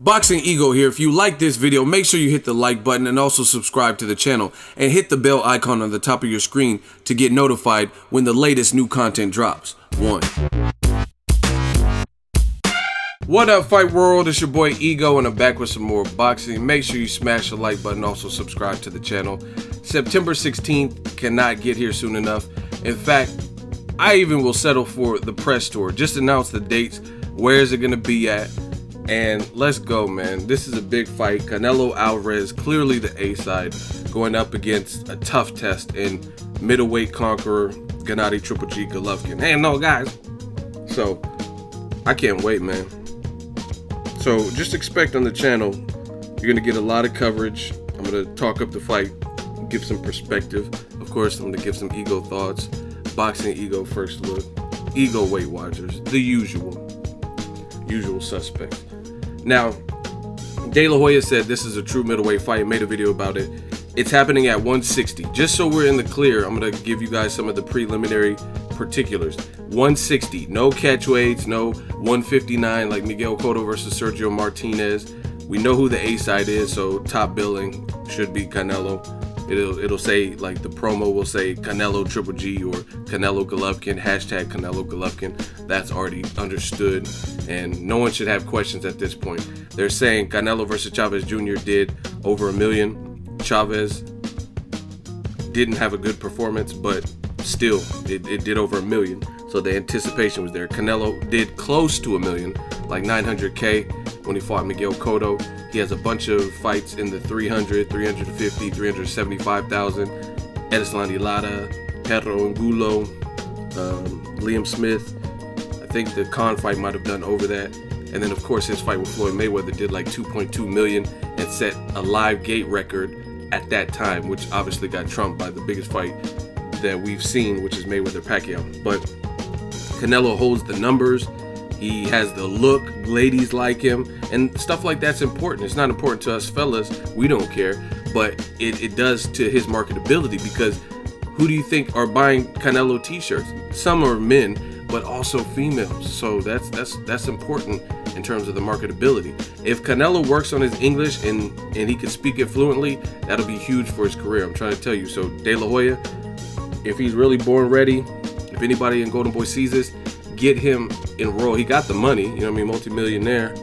Boxing Ego here. If you like this video, make sure you hit the like button and also subscribe to the channel and hit the bell icon on the top of your screen to get notified when the latest new content drops. What up, fight world? It's your boy Ego and I'm back with some more boxing. Make sure you smash the like button, also subscribe to the channel. September 16th cannot get here soon enough. In fact, I even will settle for the press tour. Just announce the dates, where is it going to be at, and let's go, man. This is a big fight. Canelo Alvarez, clearly the A side, going up against a tough test in middleweight conqueror Gennady Triple G Golovkin. Hey, no, guys. So, I can't wait, man. So, just expect on the channel, you're going to get a lot of coverage. I'm going to talk up the fight, give some perspective. Of course, I'm going to give some ego thoughts. Boxing Ego first look. Ego Weight Watchers. The usual suspects. Now, De La Hoya said this is a true middleweight fight, made a video about it. It's happening at 160. Just so we're in the clear, I'm going to give you guys some of the preliminary particulars. 160, no catch weights, no 159 like Miguel Cotto versus Sergio Martinez. We know who the A side is, so top billing should be Canelo. It'll say, like the promo will say Canelo Triple G or Canelo Golovkin, hashtag Canelo Golovkin. That's already understood and no one should have questions at this point. They're saying Canelo versus Chavez Jr. did over 1 million. Chavez didn't have a good performance, but still it did over 1 million. So the anticipation was there. Canelo did close to 1 million, like 900K when he fought Miguel Cotto. He has a bunch of fights in the 300, 350, 375,000. Erislandy Lara, Pedro Angulo, Liam Smith. I think the Khan fight might have done over that. And then, of course, his fight with Floyd Mayweather did like 2.2 million and set a live gate record at that time, which obviously got trumped by the biggest fight that we've seen, which is Mayweather-Pacquiao. But Canelo holds the numbers. He has the look, ladies like him, and stuff like that's important. It's not important to us fellas, we don't care, but it does to his marketability, because who do you think are buying Canelo t-shirts? Some are men, but also females. So that's important in terms of the marketability. If Canelo works on his English and he can speak it fluently, that'll be huge for his career. I'm trying to tell you. So De La Hoya, if he's really born ready, if anybody in Golden Boy sees this, get him enrolled. He got the money, you know what I mean, multi-millionaire.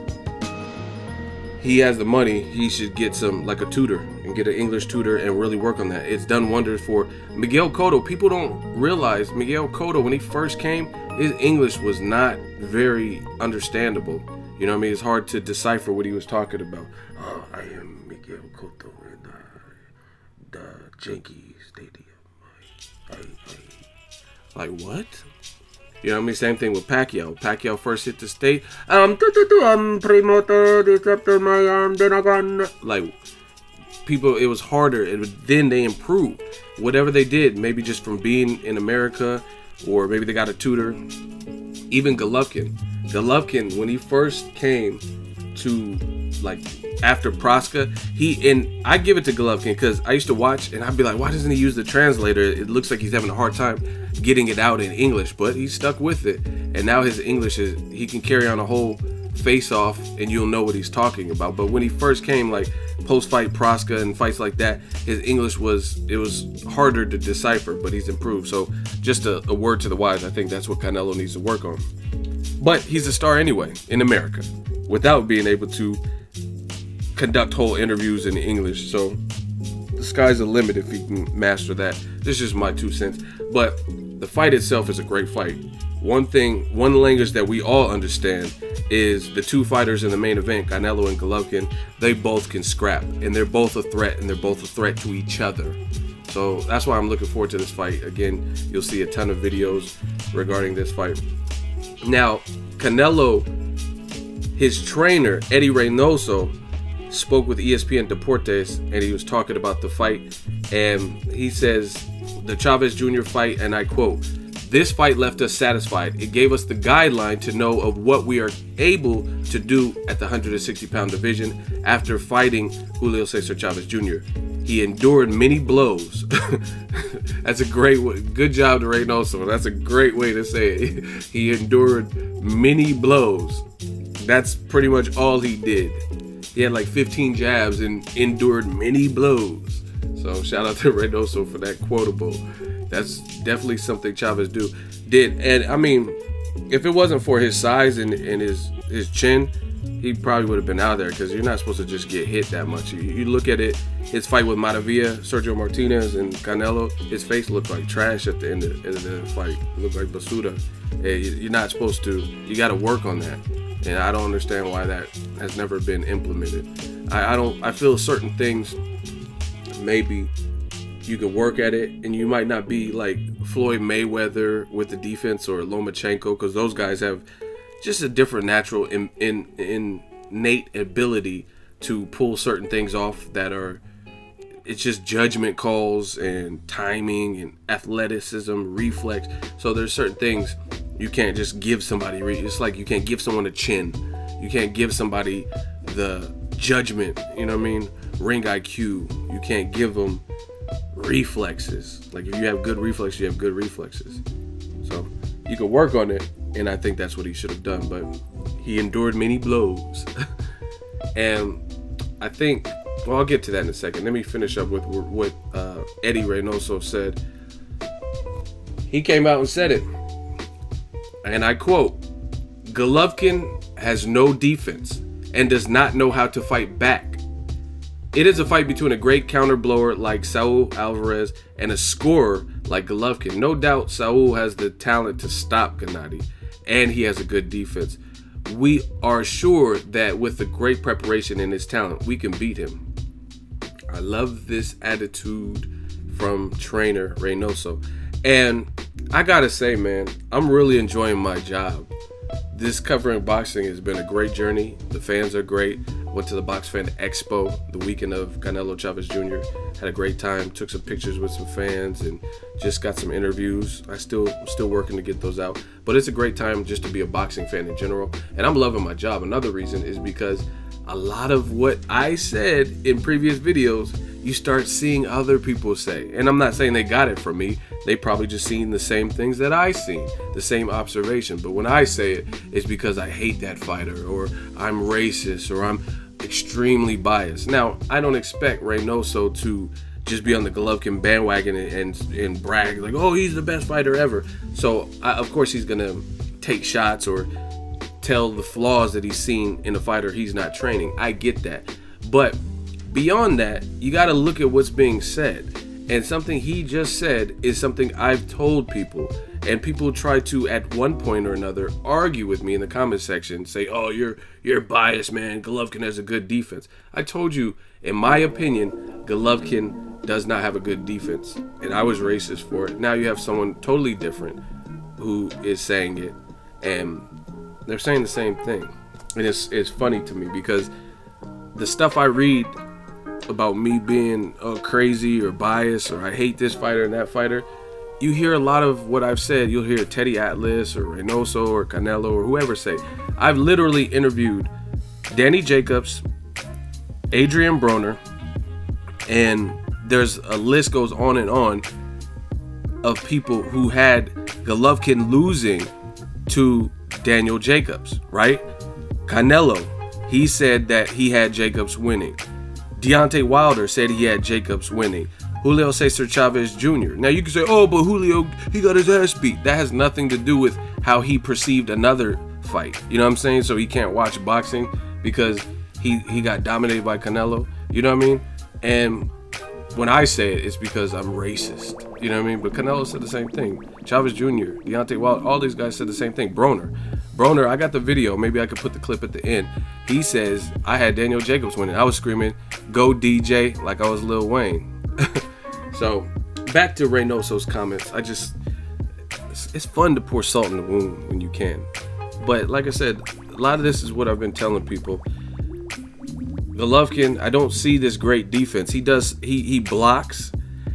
He has the money. He should get some, like a tutor, and get an English tutor and really work on that. It's done wonders for Miguel Cotto. People don't realize Miguel Cotto, when he first came, his English was not very understandable. You know what I mean? It's hard to decipher what he was talking about. Oh, I am Miguel Cotto in the Yankee Stadium. Like what? You know what I mean? Same thing with Pacquiao. Pacquiao first hit the state. Like, people, it was harder. Then they improved. Whatever they did, maybe just from being in America, or maybe they got a tutor. Even Golovkin. Golovkin, when he first came to, like, after Proska, and I give it to Golovkin because I used to watch and I'd be like, why doesn't he use the translator? It looks like he's having a hard time getting it out in English, but he stuck with it. And now his English is, he can carry on a whole face-off and you'll know what he's talking about. But when he first came, like post-fight Proska and fights like that, his English was harder to decipher, but he's improved. So just a word to the wise, I think that's what Canelo needs to work on. But he's a star anyway in America without being able to conduct whole interviews in English. So the sky's the limit if he can master that. This is just my 2 cents. But the fight itself is a great fight. One language that we all understand is the two fighters in the main event, Canelo and Golovkin, they both can scrap, and they're both a threat, and they're both a threat to each other. So that's why I'm looking forward to this fight. Again, you'll see a ton of videos regarding this fight. Now, Canelo, his trainer, Eddie Reynoso, spoke with ESPN Deportes, and he was talking about the fight, and he says the Chavez Jr. fight, and I quote, "This fight left us satisfied. It gave us the guideline to know of what we are able to do at the 160-pound division after fighting Julio Cesar Chavez Jr. He endured many blows." That's a great way. Good job to Reynoso. That's a great way to say it. He endured many blows. That's pretty much all he did. He had like 15 jabs and endured many blows. So shout out to Reynoso for that quotable. That's definitely something Chavez did. And I mean, if it wasn't for his size and his chin, he probably would have been out there, because you're not supposed to just get hit that much. You look at it, his fight with Maravilla, Sergio Martinez, and Canelo, his face looked like trash at the end of the fight. It looked like basura. You're not supposed to. You got to work on that. And I don't understand why that has never been implemented. I feel certain things, maybe you could work at it, and you might not be like Floyd Mayweather with the defense, or Lomachenko, because those guys have just a different natural innate ability to pull certain things off that are, it's just judgment calls and timing and athleticism, reflex. So there's certain things you can't just give somebody. It's like you can't give someone a chin. You can't give somebody the judgment, you know what I mean? Ring IQ. You can't give them reflexes. Like if you have good reflexes, you have good reflexes. So you can work on it, and I think that's what he should have done. But he endured many blows. And I think, well, I'll get to that in a second. Let me finish up with what Eddie Reynoso said. He came out and said it, and I quote, "Golovkin has no defense and does not know how to fight back. It is a fight between a great counter blower like Saul Alvarez and a scorer like Golovkin. No doubt Saul has the talent to stop Gennady, and he has a good defense. We are sure that with the great preparation and his talent, we can beat him." I love this attitude from trainer Reynoso. And I gotta say, man, I'm really enjoying my job. This covering boxing has been a great journey. The fans are great. Went to the Box Fan Expo the weekend of Canelo Chavez Jr. Had a great time. Took some pictures with some fans and just got some interviews. I'm still working to get those out. But it's a great time just to be a boxing fan in general. And I'm loving my job. Another reason is because a lot of what I said in previous videos, you start seeing other people say. And I'm not saying they got it from me. They probably just seen the same things that I seen, the same observation. But when I say it, it's because I hate that fighter, or I'm racist, or I'm extremely biased. Now, I don't expect Reynoso to just be on the Golovkin bandwagon and brag like, oh, he's the best fighter ever. So, of course, he's going to take shots or tell the flaws that he's seen in a fighter he's not training. I get that. But beyond that, you got to look at what's being said. And something he just said is something I've told people. And people try to, at one point or another, argue with me in the comment section. Say, oh, you're biased, man. Golovkin has a good defense. I told you, in my opinion, Golovkin does not have a good defense. And I was racist for it. Now you have someone totally different who is saying it. And they're saying the same thing. And it's funny to me because the stuff I read about me being crazy or biased or I hate this fighter and that fighter, you hear a lot of what I've said. You'll hear Teddy Atlas or Reynoso or Canelo or whoever say. I've literally interviewed Danny Jacobs, Adrian Broner, and there's a list goes on and on of people who had Golovkin losing to Daniel Jacobs, right? Canelo, he said that he had Jacobs winning. Deontay Wilder said he had Jacobs winning. Julio Cesar Chavez Jr. Now you can say, oh, but Julio, he got his ass beat. That has nothing to do with how he perceived another fight. You know what I'm saying? So he can't watch boxing because he got dominated by Canelo. You know what I mean? And when I say it, it's because I'm racist. You know what I mean? But Canelo said the same thing. Chavez Jr., Deontay Wilder, all these guys said the same thing. Broner, I got the video. Maybe I could put the clip at the end. He says, I had Daniel Jacobs winning. I was screaming, go DJ, like I was Lil Wayne. So, back to Reynoso's comments. It's fun to pour salt in the wound when you can. But like I said, a lot of this is what I've been telling people. Golovkin, I don't see this great defense. He blocks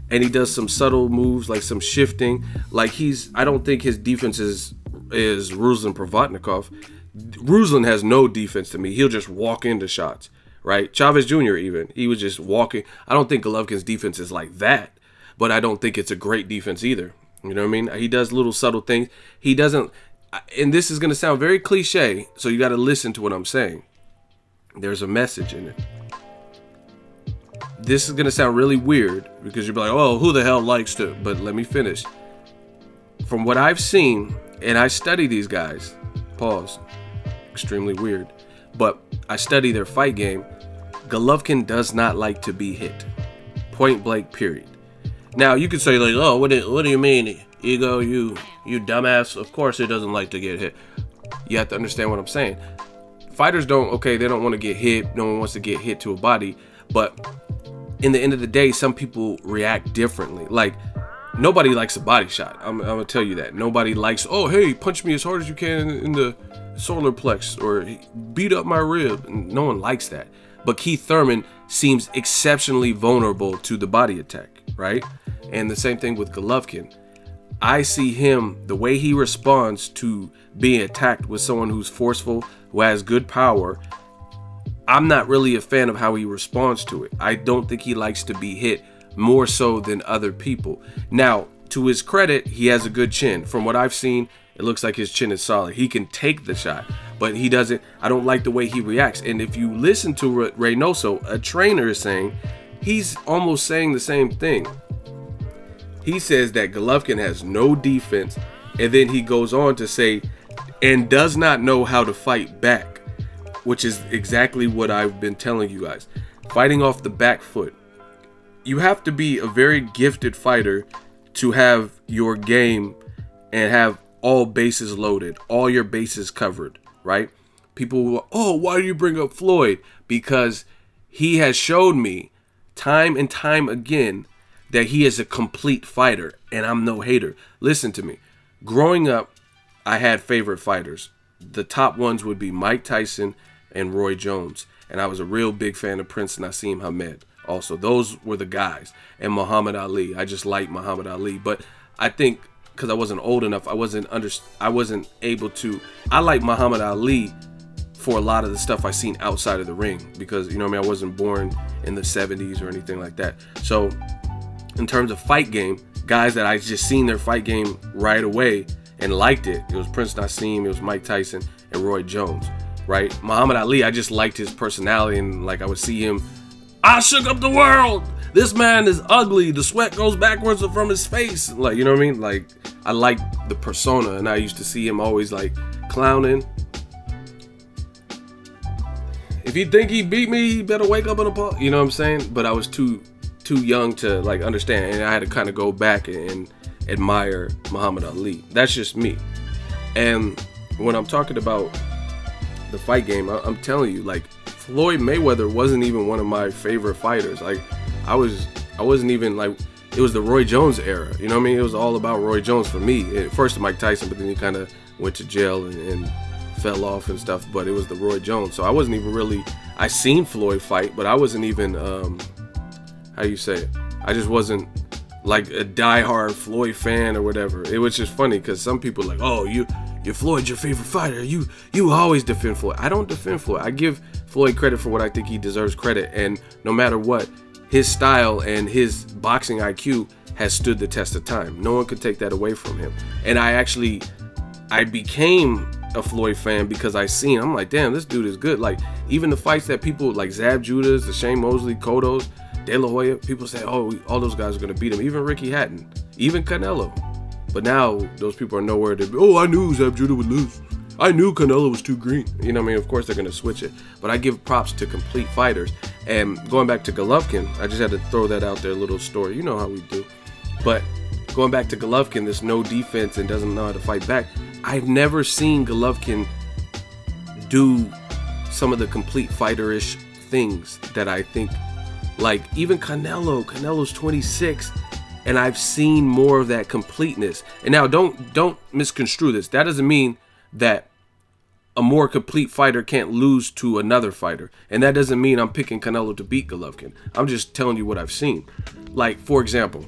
and he does some subtle moves, like some shifting. Like I don't think his defense is Ruslan Provodnikov. Ruslan has no defense to me. He'll just walk into shots, right? Chavez Jr. even, he was just walking. I don't think Golovkin's defense is like that, but I don't think it's a great defense either. You know what I mean? He does little subtle things. He doesn't, and this is going to sound very cliche, so you got to listen to what I'm saying. There's a message in it. This is going to sound really weird because you'll be like, oh, who the hell likes to? But let me finish. From what I've seen, and I study these guys, pause, extremely weird, but I study their fight game. Golovkin does not like to be hit. Point blank, period. Now, you could say, like, oh, what do you mean, ego, you dumbass? Of course he doesn't like to get hit. You have to understand what I'm saying. Fighters don't, okay, they don't want to get hit. No one wants to get hit to a body. But in the end of the day, some people react differently. Like, nobody likes a body shot. I'm going to tell you that. Nobody likes, oh, hey, punch me as hard as you can in the solar plex or beat up my rib. No one likes that. But Keith Thurman seems exceptionally vulnerable to the body attack, right? And the same thing with Golovkin. I see him, the way he responds to being attacked with someone who's forceful, who has good power. I'm not really a fan of how he responds to it. I don't think he likes to be hit more so than other people. Now, to his credit, he has a good chin. From what I've seen, it looks like his chin is solid. He can take the shot, but he doesn't. I don't like the way he reacts. And if you listen to Reynoso, a trainer is saying, he's almost saying the same thing. He says that Golovkin has no defense, and then he goes on to say, and does not know how to fight back, which is exactly what I've been telling you guys. Fighting off the back foot. You have to be a very gifted fighter to have your game and have all bases loaded, all your bases covered, right? People will, oh, why do you bring up Floyd? Because he has showed me time and time again that he is a complete fighter, and I'm no hater. Listen to me. Growing up, I had favorite fighters. The top ones would be Mike Tyson and Roy Jones, and I was a real big fan of Prince Nassim Hamed. Also, those were the guys. And Muhammad Ali. I just like Muhammad Ali, but I think because I wasn't old enough, I wasn't able to. I like Muhammad Ali for a lot of the stuff I seen outside of the ring, because, you know what I mean, I wasn't born in the 70s or anything like that. So in terms of fight game, guys that I just seen their fight game right away and liked it, it was Prince Nassim, it was Mike Tyson, and Roy Jones, right? Muhammad Ali, I just liked his personality, and like I would see him, I shook up the world. This man is ugly. The sweat goes backwards from his face. Like, you know what I mean? Like, I like the persona, and I used to see him always like clowning. If you think he beat me, he better wake up and apologize. You know what I'm saying? But I was too young to like understand, and I had to kind of go back and admire Muhammad Ali. That's just me. And when I'm talking about the fight game, I'm telling you, like, Floyd Mayweather wasn't even one of my favorite fighters. Like, I wasn't even like, it was the Roy Jones era. You know what I mean? It was all about Roy Jones for me. At first Mike Tyson, but then he kind of went to jail and fell off and stuff. But it was the Roy Jones. So I wasn't even really, I seen Floyd fight, but I wasn't even, how you say it? I just wasn't like a diehard Floyd fan or whatever. It was just funny because some people are like, oh, you're Floyd's your favorite fighter. You always defend Floyd. I don't defend Floyd. I give Floyd credit for what I think he deserves credit. And no matter what, his style and his boxing IQ has stood the test of time. No one could take that away from him. And I became a Floyd fan because I'm like, damn, this dude is good. Like, even the fights that people like Zab Judas, the Shane Mosley, Cottos, De La Hoya, people say, oh, all those guys are going to beat him. Even Ricky Hatton, even Canelo. But now those people are nowhere to be. Oh, I knew Zab Judah would lose. I knew Canelo was too green. You know what I mean? Of course they're going to switch it. But I give props to complete fighters. And going back to Golovkin, I just had to throw that out there, a little story. You know how we do. But going back to Golovkin, this no defense and doesn't know how to fight back. I've never seen Golovkin do some of the complete fighter-ish things that I think, like even Canelo's 26. And I've seen more of that completeness. And now don't misconstrue this. That doesn't mean that a more complete fighter can't lose to another fighter. And that doesn't mean I'm picking Canelo to beat Golovkin. I'm just telling you what I've seen. Like, for example,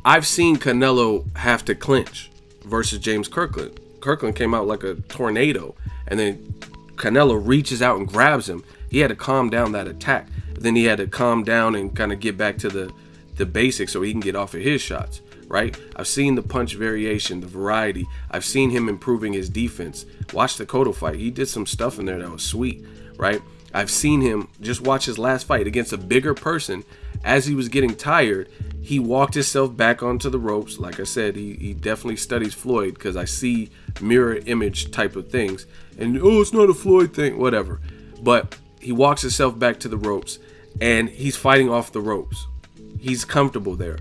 I've seen Canelo have to clinch versus James Kirkland. Kirkland came out like a tornado, and then Canelo reaches out and grabs him. He had to calm down that attack. Then he had to calm down and kind of get back to the basics so he can get off of his shots, right? I've seen the punch variation, the variety. I've seen him improving his defense. Watch the Cotto fight. He did some stuff in there that was sweet. right? I've seen him just watch his last fight against a bigger person. As he was getting tired, he walked himself back onto the ropes. Like I said, he definitely studies Floyd, because I see mirror image type of things. And, oh, it's not a Floyd thing, whatever. But he walks himself back to the ropes, and he's fighting off the ropes. He's comfortable there.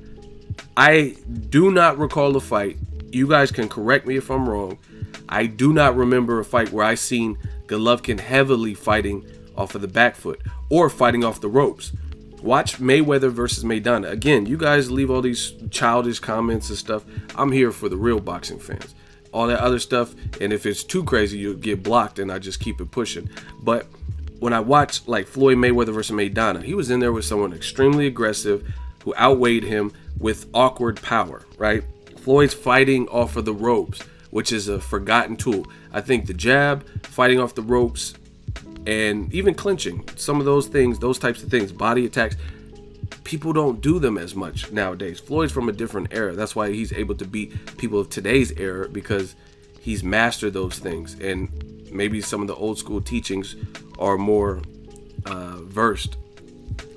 I do not recall a fight. You guys can correct me if I'm wrong. I do not remember a fight where I seen Golovkin heavily fighting off of the back foot or fighting off the ropes. Watch Mayweather versus Maidana. Again, you guys leave all these childish comments and stuff. I'm here for the real boxing fans. All that other stuff, and if it's too crazy, you'll get blocked, and I just keep it pushing. But when I watch like Floyd Mayweather versus Maidana, he was in there with someone extremely aggressive who outweighed him with awkward power, right? Floyd's fighting off of the ropes, which is a forgotten tool. I think the jab, fighting off the ropes, and even clinching, some of those things, those types of things, body attacks, people don't do them as much nowadays. Floyd's from a different era. That's why he's able to beat people of today's era, because he's mastered those things. And maybe some of the old school teachings are more versed.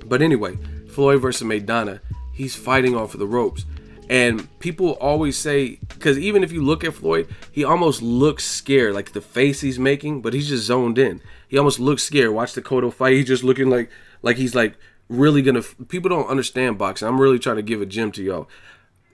But anyway, Floyd versus Maidana, he's fighting off of the ropes. And people always say, because even if you look at Floyd, he almost looks scared, like the face he's making, but he's just zoned in. He almost looks scared. Watch the Cotto fight. He's just looking like he's like really gonna. People don't understand boxing. I'm really trying to give a gem to y'all.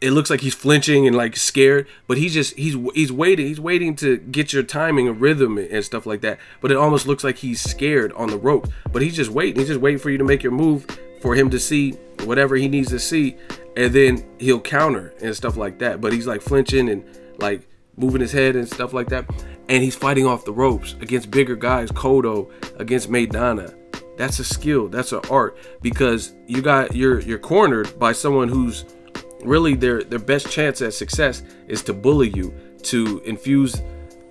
It looks like he's flinching and like scared, but he's waiting. He's waiting to get your timing and rhythm and stuff like that. But it almost looks like he's scared on the rope. But he's just waiting. He's just waiting for you to make your move, for him to see whatever he needs to see, and then he'll counter and stuff like that. But he's like flinching and like moving his head and stuff like that. And he's fighting off the ropes against bigger guys, Cotto, against Maidana. That's a skill. That's an art, because you're cornered by someone who's really their best chance at success is to bully you, to infuse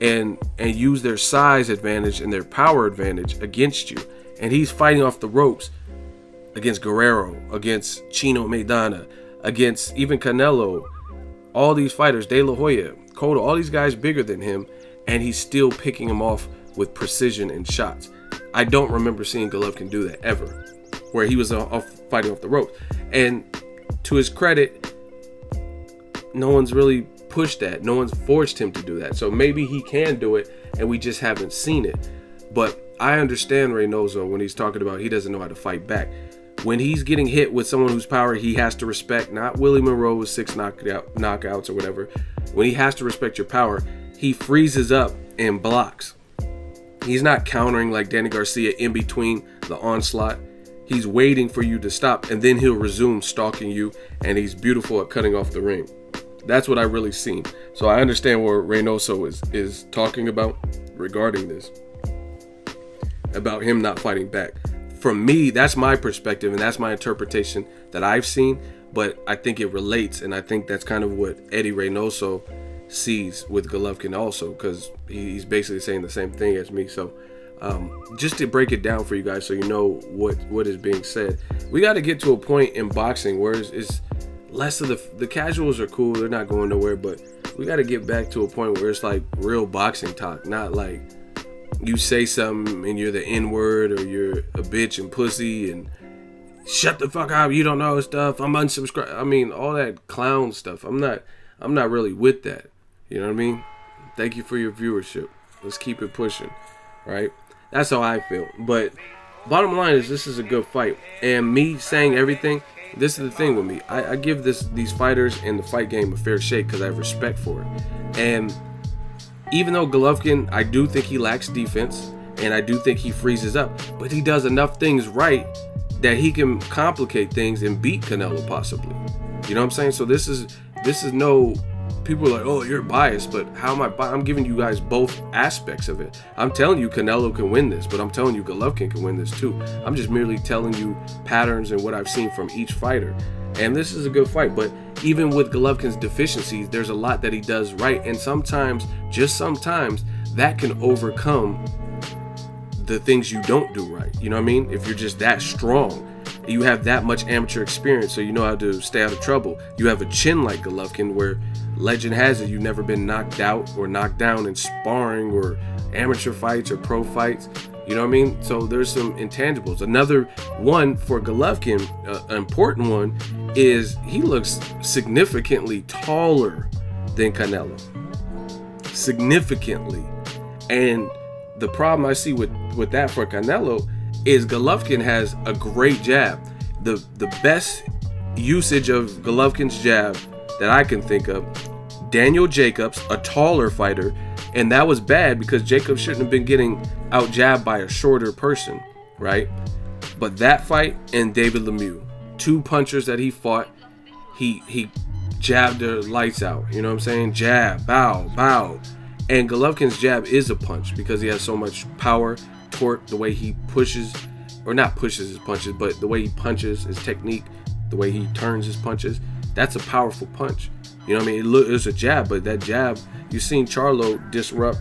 and use their size advantage and their power advantage against you. And he's fighting off the ropes against Guerrero, against Chino Maidana, against even Canelo, all these fighters, De La Hoya, Cotto, all these guys bigger than him, and he's still picking them off with precision and shots. I don't remember seeing Golovkin do that ever, where he was fighting off the ropes. And to his credit, no one's really pushed that. No one's forced him to do that. So maybe he can do it, and we just haven't seen it. But I understand Reynoso when he's talking about he doesn't know how to fight back. When he's getting hit with someone whose power he has to respect, not Willie Monroe with 6 knockouts or whatever. When he has to respect your power, he freezes up and blocks. He's not countering like Danny Garcia in between the onslaught. He's waiting for you to stop, and then he'll resume stalking you, and he's beautiful at cutting off the ring. That's what I really seen. So I understand what Reynoso is talking about regarding this, about him not fighting back. From me, that's my perspective, and that's my interpretation that I've seen, but I think it relates, and I think that's kind of what Eddie Reynoso sees with Golovkin also, because he's basically saying the same thing as me. So just to break it down for you guys so you know what is being said, we got to get to a point in boxing where it's less of the casuals are cool, they're not going nowhere, but we got to get back to a point where it's like real boxing talk, not like you say something and you're the N-word, or you're a bitch and pussy and shut the fuck up, you don't know stuff, I'm unsubscribed. I mean, all that clown stuff. I'm not really with that. You know what I mean? Thank you for your viewership. Let's keep it pushing, right? That's how I feel. But bottom line is, this is a good fight. And me saying everything, this is the thing with me. I give these fighters in the fight game a fair shake because I have respect for it. And even though Golovkin, I do think he lacks defense, and I do think he freezes up, but he does enough things right that he can complicate things and beat Canelo possibly. You know what I'm saying? So this is no, people are like, oh, you're biased, but how am I biased? I'm giving you guys both aspects of it. I'm telling you Canelo can win this, but I'm telling you Golovkin can win this too. I'm just merely telling you patterns and what I've seen from each fighter. And this is a good fight, but even with Golovkin's deficiencies, there's a lot that he does right, and sometimes, just sometimes, that can overcome the things you don't do right. You know what I mean? If you're just that strong, you have that much amateur experience, so you know how to stay out of trouble. You have a chin like Golovkin, where legend has it you've never been knocked out or knocked down in sparring or amateur fights or pro fights. You know what I mean? So there's some intangibles. Another one for Golovkin, an important one, is he looks significantly taller than Canelo. Significantly. And the problem I see with that for Canelo is Golovkin has a great jab. The best usage of Golovkin's jab that I can think of, Daniel Jacobs, a taller fighter, and that was bad because Jacobs shouldn't have been getting out jabbed by a shorter person, right? But that fight and David Lemieux, two punchers that he fought, he jabbed their lights out. You know what I'm saying? Jab, bow, bow. And Golovkin's jab is a punch because he has so much power, torque, the way he pushes, or not pushes his punches, but the way he punches, his technique, the way he turns his punches. That's a powerful punch. You know what I mean? It was a jab, but that jab, you've seen Charlo disrupt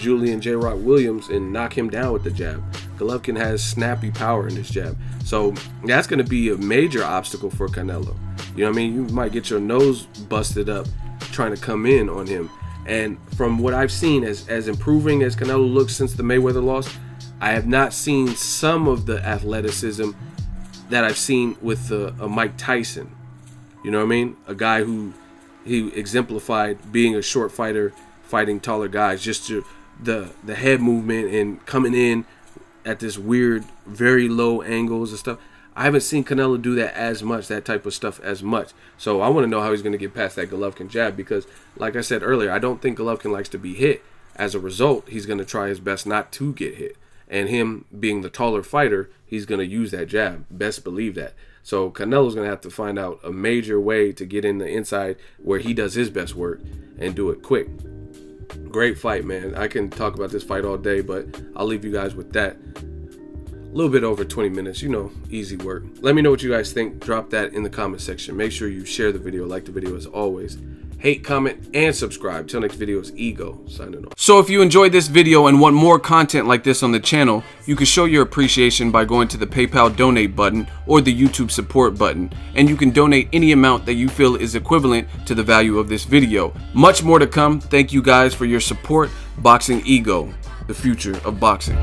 Julian J. Rock Williams and knock him down with the jab. Golovkin has snappy power in his jab. So that's going to be a major obstacle for Canelo. You know what I mean? You might get your nose busted up trying to come in on him. And from what I've seen, as improving as Canelo looks since the Mayweather loss, I have not seen some of the athleticism that I've seen with a Mike Tyson. You know what I mean? A guy who he exemplified being a short fighter, fighting taller guys, just to the head movement and coming in at this weird, very low angles and stuff. I haven't seen Canelo do that as much, that type of stuff as much. So I want to know how he's going to get past that Golovkin jab because, like I said earlier, I don't think Golovkin likes to be hit. As a result, he's going to try his best not to get hit. And him being the taller fighter, he's going to use that jab. Best believe that. So Canelo's going to have to find out a major way to get in the inside where he does his best work and do it quick. Great fight, man. I can talk about this fight all day, but I'll leave you guys with that. A little bit over 20 minutes, you know, easy work. Let me know what you guys think. Drop that in the comment section. Make sure you share the video, like the video as always. Hate, comment, and subscribe. Till next video is Ego signing off. So if you enjoyed this video and want more content like this on the channel, you can show your appreciation by going to the PayPal donate button or the YouTube support button. And you can donate any amount that you feel is equivalent to the value of this video. Much more to come. Thank you guys for your support. Boxing Ego, the future of boxing.